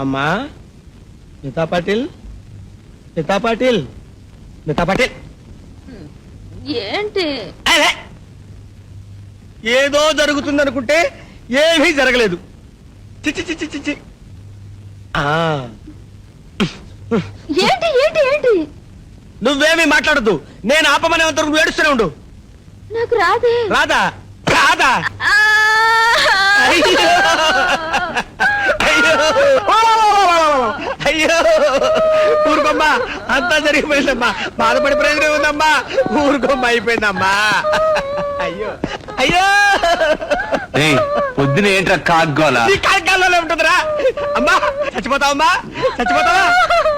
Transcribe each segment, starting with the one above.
అమ్మా మితా పాటిల్, మితా పాటిల్, మితా పాటిల్. ఏంటి? అదే ఏదో జరుగుతుంది అనుకుంటే ఏమీ జరగలేదు. చిచ్చి చిచ్చి చిచ్చి. ఏంటి ఏంటి ఏంటి? నువ్వేమీ మాట్లాడద్దు. నేను ఆపమనే అంత నువ్వు ఏడుస్తూనే ఉండు. నాకు రాదే. రాదా? రాదా? అయ్యో అయ్యో అయ్యో, ఊరుకోమ్మా, అంతా జరిగిపోయిందమ్మా. బాధపడి ప్రయోజనం ఉందమ్మా. ఊరుకోమ్మా, అయిపోయిందమ్మా. అయ్యో అయ్యో, పొద్దున ఏంట్రా కాగ్గోలా? నీ కాగ్గాల్లో ఉంటుందిరా. అమ్మా చచ్చిపోతావమ్మా, చచ్చిపోతావా?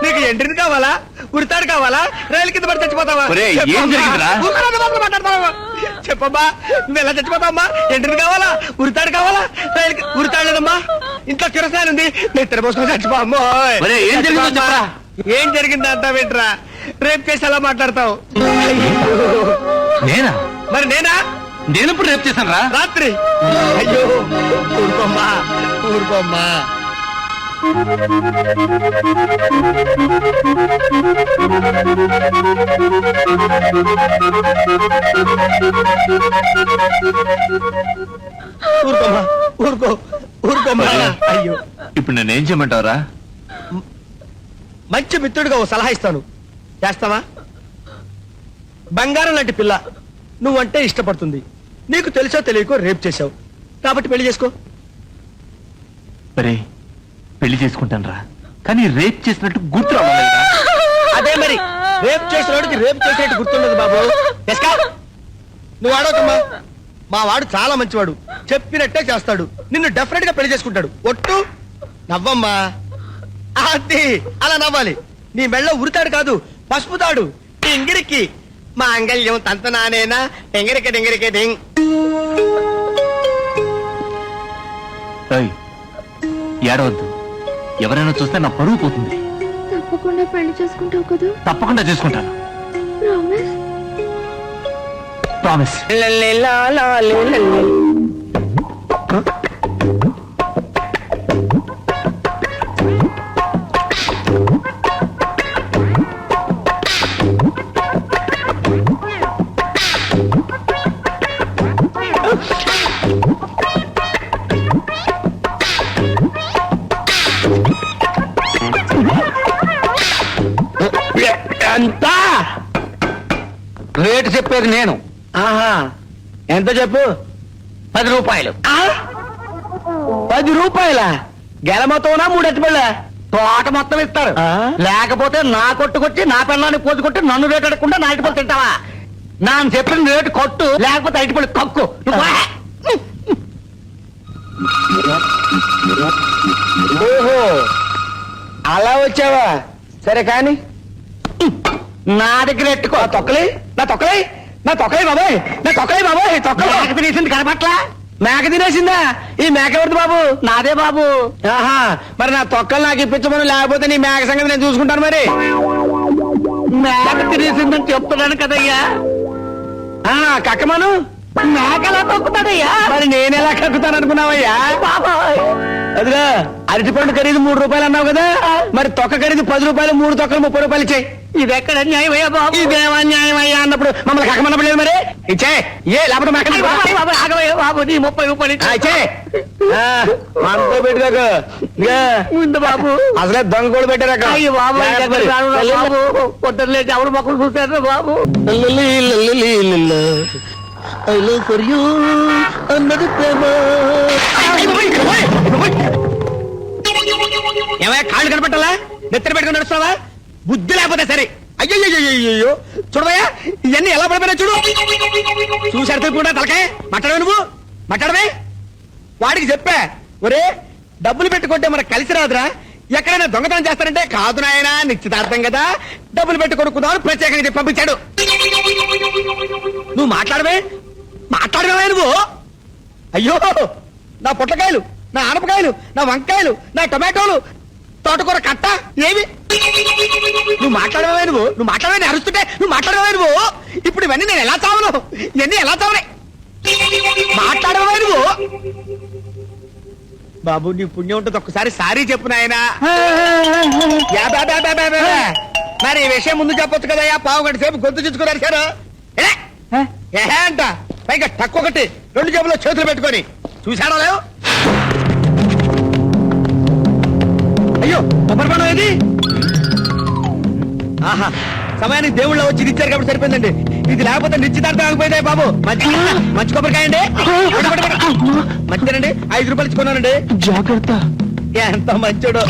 నీకు ఎండ్రిని కావాలా, ఉరితాడు కావాలా, రైలు కింద పడి చచ్చిపోతావా? మాట్లాడతావా? చెప్పమ్మా, నువ్వు ఎలా చచ్చిపోతావమ్మా? ఎండ్రిని కావాలా, ఉరితాడు కావాలా, రైలు ఉరితాడు లేదమ్మా, ఇంట్లో కిరసాలు ఉంది, నిద్ర పోసుకొని చచ్చిపోమ్మో. ఏం జరిగిందా అంతా వింటరా? రేపు కేసు ఎలా మాట్లాడతావు? నేనా? మరి నేనా? నేను ఇప్పుడు రేపు చేశాను రా, రాత్రి. అయ్యో ఊరుకోమ్మా, ఊరుకోమ్మా. ఊరుకోమ్మా, ఊరుకో, ఊరుకోమ్మా. అయ్యో, ఇప్పుడు నేనేం చేయమంటావురా? మంచి మిత్రుడిగా ఓ సలహా ఇస్తాను, చేస్తావా? బంగారం లాంటి పిల్ల, నువ్వంటే ఇష్టపడుతుంది. నీకు తెలుసో తెలియకో రేప్ చేశావు, కాబట్టి పెళ్లి చేసుకో. సరే పెళ్లి చేసుకుంటాను రా, కానీ రేప్ చేసినట్టు గుర్తు రావాలిరా. అదే మరి, రేప్ చేసినోడికి రేప్ చేసినట్టు గుర్తుండదు బాబు. నువ్వు ఆడోకమ్మా, మా వాడు చాలా మంచివాడు, చెప్పినట్టే చేస్తాడు. నిన్ను డెఫినెట్ గా పెళ్లి చేసుకుంటాడు. ఒట్టు నవ్వమ్మా. అది అలా నవ్వాలి. నీ మెళ్ళ ఉరితాడు కాదు, పసుపు తాడు. ఇంగిరికి మాంగళ్యం తంతనానేనా ఎంగరికే డెంగరికే డెంగ్. ఏడవద్దు, ఎవరైనా చూస్తే నా పరువు పోతుంది. తప్పకుండా పెళ్లి చేసుకుంటావు కదా? తప్పకుండా చేసుకుంటాను, ప్రామిస్. ప్రామిస్. ఎంత రేటు చెప్పేది నేను. ఆహా, ఎంత చెప్పు? 10 రూపాయలు. 10 రూపాయల గెలమతోనా 3 ఎత్తుబళ్ళ? తోట మొత్తం ఇస్తారు. లేకపోతే నా కొట్టుకొచ్చి నా పిల్లాన్ని పోసుకొట్టి నన్ను రేటు అడగకుండా నా ఇటుపళ్ళు తింటావా? నాన్న చెప్పిన రేటు కొట్టు, లేకపోతే ఇటుపళ్ళు కక్కు. ఓహో, అలా వచ్చావా? సరే కాని నా దగ్గర ఎట్టుకో. నా తొక్కలే, నా తొక్కలే, నా తొక్కలే బాబాయ్, నా తొక్కలే బాబాయ్. తొక్కలే తినేసింది కనపట్లా? మేక తినేసిందా? ఈ మేక ఎవరిది బాబు? నాదే బాబు. ఆహా, మరి నా తొక్కలు నాకు ఇప్పించమని, లేకపోతే నీ మేక సంగతి నేను చూసుకుంటాను. మరి మేక తినేసిందని చెప్తున్నాను కదయ్యా. కక్కమను. మేకలా తొక్కుతాడయ్యా. మరి నేనెలా కక్కుతాను అనుకున్నావయ్యా? బాబాయ్, అదిగా అరటిపండు ఖరీదు 3 రూపాయలు అన్నావు కదా, మరి తొక్క ఖరీదు 10 రూపాయలు, 3 తొక్కలు 30 రూపాయలు ఇచ్చాయి. ఇది ఎక్కడ న్యాయం అయ్యా బాబు? ఇదేమా న్యాయం అయ్యా అన్నప్పుడు మమ్మల్ని కక్కమన్నప్పుడు లేదు. మరి ఇచ్చే, ఏ లేకపోతే ఆగవయ్యా బాబు, నీ 30 రూపాయలు ఇచ్చే. మనతో పెట్టుకోకు ముందు బాబు. అసలే దొంగ కూడా పెట్టారక. అయ్యో బాబు, పొద్దున్న లేచి ఎవరు మొక్కలు చూశారు బాబు. I love for you అన్నది ప్రేమ. ఏమయ్యా, కాళ్ళు కనపట్టాలా? నెత్తర పెట్టుకుని నడుస్తావా? బుద్ధి లేకపోతే సరే. అయ్యో చూడవయ్యా, ఇవన్నీ ఎలా పడిపోయినా చూడు. చూసారు కూడా తలకాయ మాట్లాడవే. నువ్వు మాట్లాడవే. వాడికి చెప్పా, ఒరే డబ్బులు పెట్టుకుంటే మనకు కలిసి రాదురా, ఎక్కడైనా దొంగతనం చేస్తారంటే కాదు నాయనా, నిశ్చితార్థం కదా, డబ్బులు పెట్టి కొనుక్కుందామని ప్రత్యేకంగా చెప్పి పంపించాడు. నువ్వు మాట్లాడవే, మాట్లాడవే నువ్వు. అయ్యో, నా పొట్లకాయలు, నా ఆనపకాయలు, నా వంకాయలు, నా టొమాటోలు, తోటకూర కట్ట ఏవి? నువ్వు మాట్లాడవే నువ్వు. నువ్వు మాట్లాడవే, అరుస్తుంటే నువ్వు మాట్లాడవే నువ్వు. ఇప్పుడు ఇవన్నీ నేను ఎలా చావను? ఇవన్నీ ఎలా చావనే? మాట్లాడవే నువ్వు. బాబు నీ పుణ్యం ఉంటుంది ఒక్కసారి సారీ చెప్పు నాయనా యా బా బా బా బా బా. మరి ఈ విషయం ముందు చెప్పొచ్చు కదయ్యా, పావు గంట సేపు గొంతు చుచ్చుకున్నారు సార్ అంట. పైగా తక్కువ ఒకటి 2 జేబులో చేతులు పెట్టుకొని చూశాడో లేవు. అయ్యో కొబ్బరి పండు ఏది? ఆహా సమయానికి దేవుళ్ళ వచ్చి ఇది ఇచ్చారు కాబట్టి సరిపోయిందండి. ఇది లేకపోతే నిశ్చితార్థం ఆగిపోయిందే బాబు. మంచి కొబ్బరికాయ అండి, మంచిదేనండి. 5 రూపాయలు ఇచ్చుకున్నానండి. జాగ్రత్త. ఎంత మంచోడు.